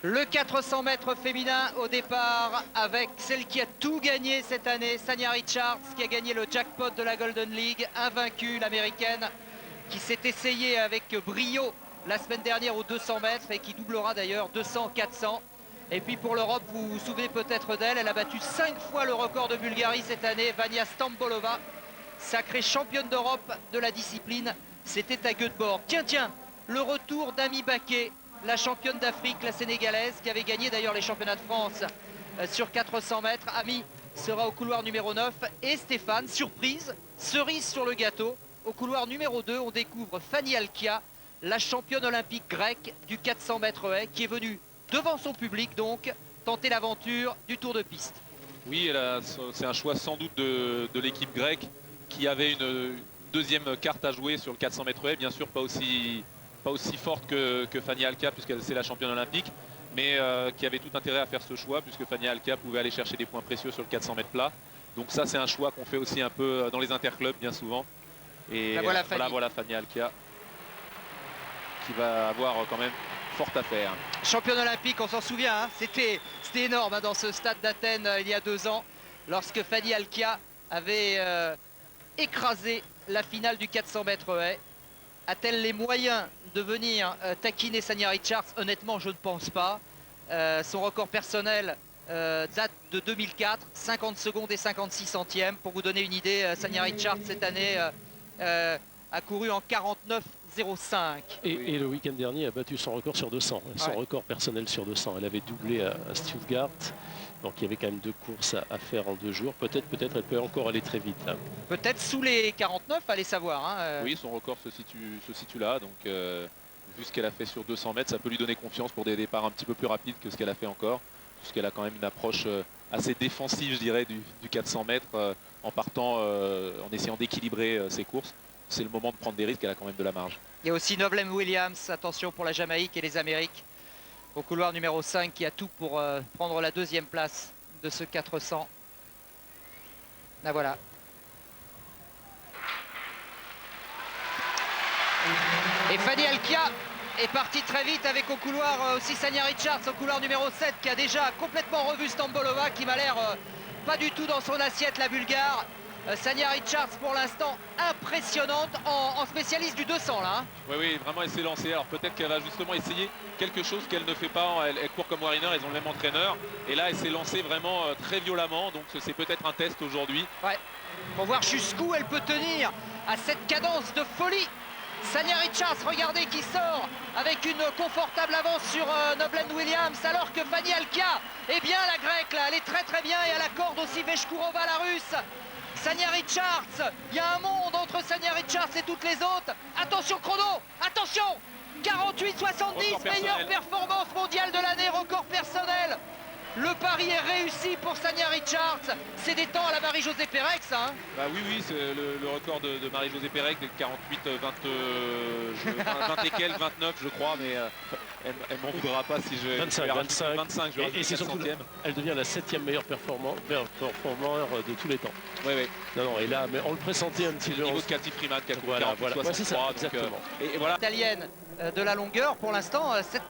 Le 400 mètres féminin au départ avec celle qui a tout gagné cette année, Sanya Richards, qui a gagné le jackpot de la Golden League, invaincue, l'américaine, qui s'est essayée avec brio la semaine dernière aux 200 mètres et qui doublera d'ailleurs 200-400. Et puis pour l'Europe, vous vous souvenez peut-être d'elle, elle a battu 5 fois le record de Bulgarie cette année, Vania Stambolova, sacrée championne d'Europe de la discipline, c'était à Göteborg. Tiens, le retour d'Amy Baquet, la championne d'Afrique, la sénégalaise, qui avait gagné d'ailleurs les championnats de France sur 400 mètres. Amy sera au couloir numéro 9 et Stéphane, surprise, cerise sur le gâteau, au couloir numéro 2, on découvre Fanny Alkia, la championne olympique grecque du 400 mètres haies, qui est venue devant son public donc tenter l'aventure du tour de piste. Oui, c'est un choix sans doute de l'équipe grecque qui avait une deuxième carte à jouer sur le 400 mètres haies, bien sûr pas aussi forte que Fanny Alkia puisque c'est la championne olympique, mais qui avait tout intérêt à faire ce choix puisque Fanny Alkia pouvait aller chercher des points précieux sur le 400 mètres plat. Donc ça c'est un choix qu'on fait aussi un peu dans les interclubs bien souvent. Et voilà Fanny Alkia qui va avoir quand même fort à faire. Championne olympique, on s'en souvient, hein, c'était énorme hein, dans ce stade d'Athènes il y a 2 ans, lorsque Fanny Alkia avait écrasé la finale du 400 mètres haies. A-t-elle les moyens de venir taquiner Sanya Richards? Honnêtement, je ne pense pas. Son record personnel date de 2004, 50 secondes et 56 centièmes. Pour vous donner une idée, Sanya Richards cette année a couru en 49,05. Et le week-end dernier a battu son record sur 200, son record personnel sur 200. Elle avait doublé à Stuttgart, donc il y avait quand même 2 courses à faire en 2 jours. Peut-être elle peut encore aller très vite. Peut-être sous les 49, allez savoir. Hein. Oui, son record se situe là, donc vu ce qu'elle a fait sur 200 mètres, ça peut lui donner confiance pour des départs un petit peu plus rapides que ce qu'elle a fait encore, puisqu'elle a quand même une approche assez défensive, je dirais, du 400 mètres en partant, en essayant d'équilibrer ses courses. C'est le moment de prendre des risques, elle a quand même de la marge. Il y a aussi Novlem Williams, attention pour la Jamaïque et les Amériques, au couloir numéro 5, qui a tout pour prendre la 2e place de ce 400. Là voilà. Et Fanny Alkia est partie très vite avec au couloir aussi Sanya Richards, au couloir numéro 7, qui a déjà complètement revu Stambolova, qui m'a l'air pas du tout dans son assiette, la Bulgare. Sanya Richards pour l'instant impressionnante en spécialiste du 200 là. Hein. Oui, vraiment elle s'est lancée. Alors peut-être qu'elle va justement essayer quelque chose qu'elle ne fait pas. Elle court comme Wariner, ils ont le même entraîneur. Et là elle s'est lancée vraiment très violemment. Donc c'est peut-être un test aujourd'hui. Ouais, pour voir jusqu'où elle peut tenir à cette cadence de folie. Sanya Richards, regardez, qui sort avec une confortable avance sur Novlem Williams, alors que Fanny Alkia, eh bien la grecque là, elle est très bien, et à la corde aussi Veshkourova, la russe. Sanya Richards, il y a un monde entre Sanya Richards et toutes les autres. Attention chrono, attention, 48,70, meilleure performance mondiale de l'année, record personnel. Le pari est réussi pour Sanya Richards. C'est des temps à la Marie-Josée Pérec, ça. Hein. Bah oui, c'est le record de Marie-Josée Pérec, de 48, 20 et quelques, 29 je crois, mais elle m'en voudra pas si je... 25, et c'est surtout, elle devient la 7e meilleure performeur de tous les temps. Oui. Non, et là, mais on le pressentait un petit peu. Au niveau de Cathy Freeman, qui a couru voilà, 48, 63, c'est ça, donc, exactement. et voilà. Italienne de la longueur, pour l'instant, cette